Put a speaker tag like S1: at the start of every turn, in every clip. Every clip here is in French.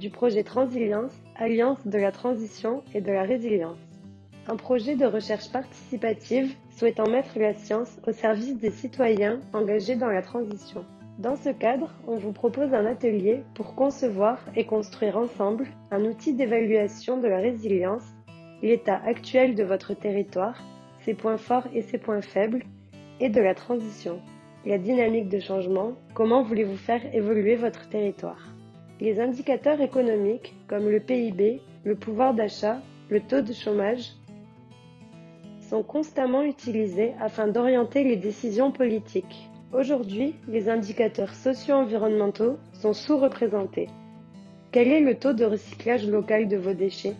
S1: du projet Transilience, Alliance de la transition et de la résilience. Un projet de recherche participative souhaitant mettre la science au service des citoyens engagés dans la transition. Dans ce cadre, on vous propose un atelier pour concevoir et construire ensemble un outil d'évaluation de la résilience, l'état actuel de votre territoire, ses points forts et ses points faibles, et de la transition. La dynamique de changement, comment voulez-vous faire évoluer votre territoire? Les indicateurs économiques comme le PIB, le pouvoir d'achat, le taux de chômage sont constamment utilisés afin d'orienter les décisions politiques. Aujourd'hui, les indicateurs socio-environnementaux sont sous-représentés. Quel est le taux de recyclage local de vos déchets?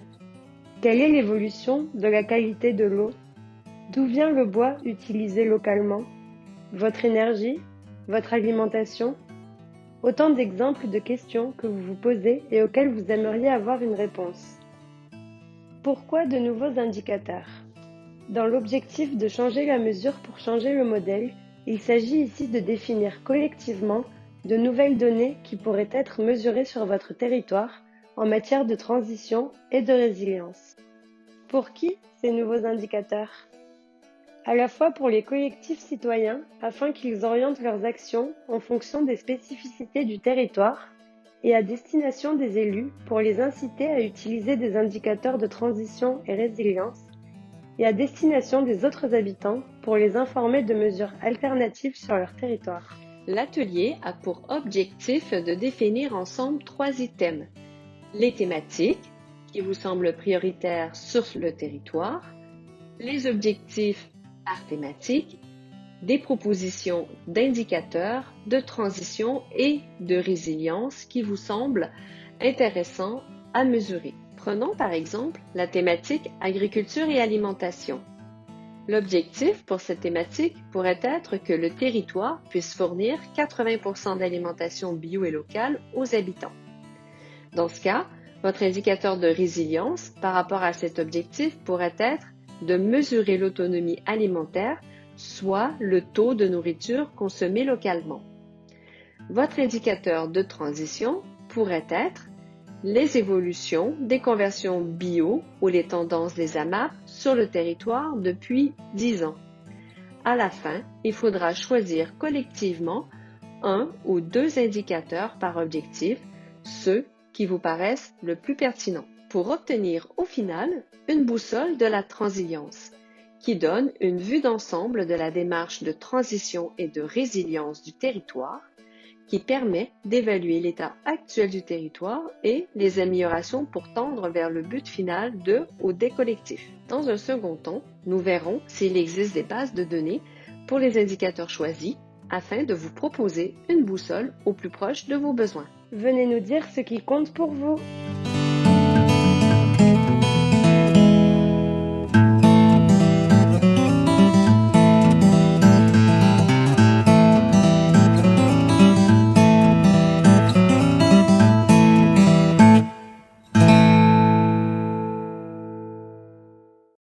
S1: Quelle est l'évolution de la qualité de l'eau? D'où vient le bois utilisé localement? Votre énergie? Votre alimentation? Autant d'exemples de questions que vous vous posez et auxquelles vous aimeriez avoir une réponse. Pourquoi de nouveaux indicateurs? Dans l'objectif de changer la mesure pour changer le modèle, il s'agit ici de définir collectivement de nouvelles données qui pourraient être mesurées sur votre territoire en matière de transition et de résilience. Pour qui ces nouveaux indicateurs? À la fois pour les collectifs citoyens afin qu'ils orientent leurs actions en fonction des spécificités du territoire et à destination des élus pour les inciter à utiliser des indicateurs de transition et résilience et à destination des autres habitants pour les informer de mesures alternatives sur leur territoire.
S2: L'atelier a pour objectif de définir ensemble 3 items. Les thématiques qui vous semblent prioritaires sur le territoire, les objectifs par thématique, des propositions d'indicateurs de transition et de résilience qui vous semblent intéressants à mesurer. Prenons par exemple la thématique agriculture et alimentation. L'objectif pour cette thématique pourrait être que le territoire puisse fournir 80% d'alimentation bio et locale aux habitants. Dans ce cas, votre indicateur de résilience par rapport à cet objectif pourrait être de mesurer l'autonomie alimentaire, soit le taux de nourriture consommée localement. Votre indicateur de transition pourrait être les évolutions des conversions bio ou les tendances des AMAP sur le territoire depuis 10 ans. À la fin, il faudra choisir collectivement 1 ou 2 indicateurs par objectif, ceux qui vous paraissent le plus pertinents, pour obtenir au final une boussole de la Transilience, qui donne une vue d'ensemble de la démarche de transition et de résilience du territoire, qui permet d'évaluer l'état actuel du territoire et les améliorations pour tendre vers le but final de ou des collectifs. Dans un second temps, nous verrons s'il existe des bases de données pour les indicateurs choisis afin de vous proposer une boussole au plus proche de vos besoins.
S1: Venez nous dire ce qui compte pour vous.